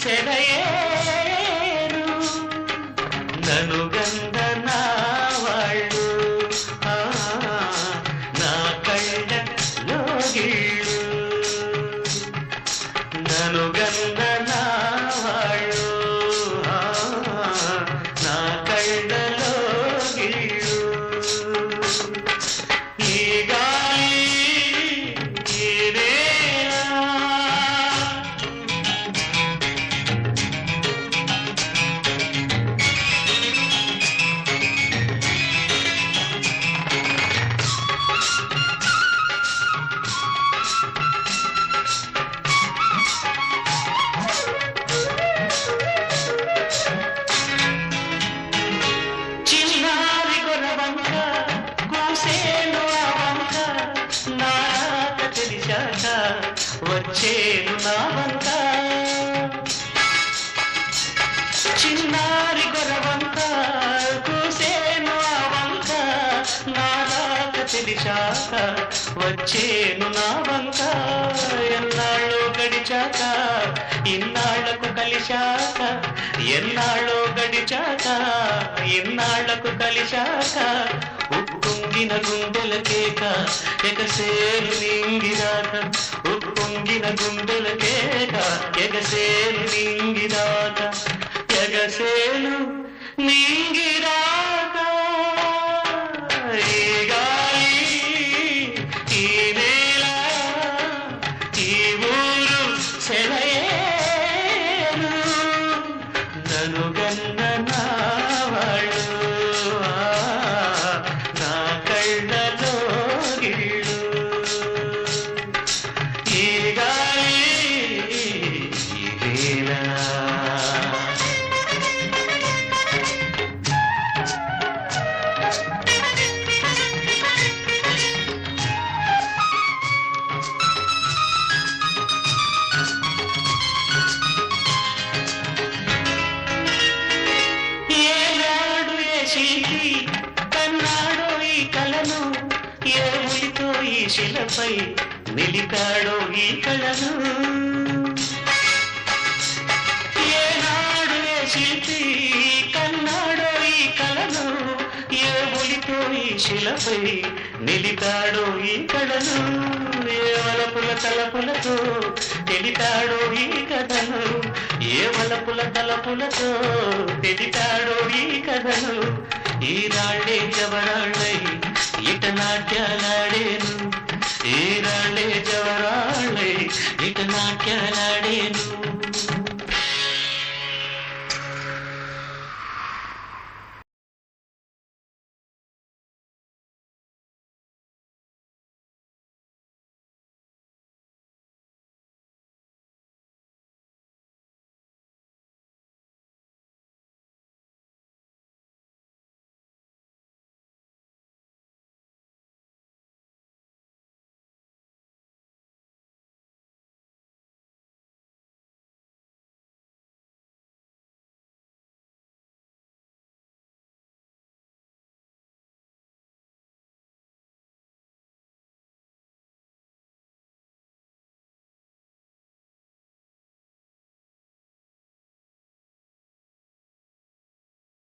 సెలయేరు నను గంధ నా వాళ్ళు నా కళ్ళలో గిళ్ళు నను గంధ నా వాళ్ళు నా కళ్ళలో గిళ్ళు ఈ గాలి ఈ నేల చిన్నారి గొరవంక కూసేను ఆ వంక నాక తెలిసాక వచ్చేను నా వంక చిన్నారి గొరవంక కూసేను ఆ వంక నాక తెలిసాక వచ్చేను నా వంక ఎన్నాళ్ళు గడిచాక ఇన్నాళ్లకు కలిశాక ఎన్నాళ్ళో గడిచాక ఇన్నాళ్లకు కలిశాక ఉప్పొంగిన గుండెల కేక ఎగసేలు నింగిరాక ఉప్పొంగిన గుండెల కేక ఎగసేలు నింగిరాక ఎగసేలు నింగిరాక ఈ గాలి ఈ నేల ఈ ఊరు సెలయేరు నను గన్న నా వాళ్ళు నా కళ్ళలో గిళ్ళు ఈ గాలి ఈ నేల శిల్పి కన్నాడో ఈ కళను ఏ ఉలితో ఈ శిలపై నిలిపాడో ఈ కళను ఏనాడు ఏ శిల్పి కన్నాడో ఈ కళను ఏ ఉలితో ఈ శిలపై నిలిపాడో ఈ కళను ఏ వలపుల తలపులతో తెలిపాడో ఈ కథను ఏ వలపుల తలపులతో తెలిపాడో ఈ కథను ఈ రాళ్ళే జవరాళ్ళై ఇట నాట్యాలాడేను ఈ రాళ్ళే జవరాళ్ళై ఇట నాట్యాలాడేను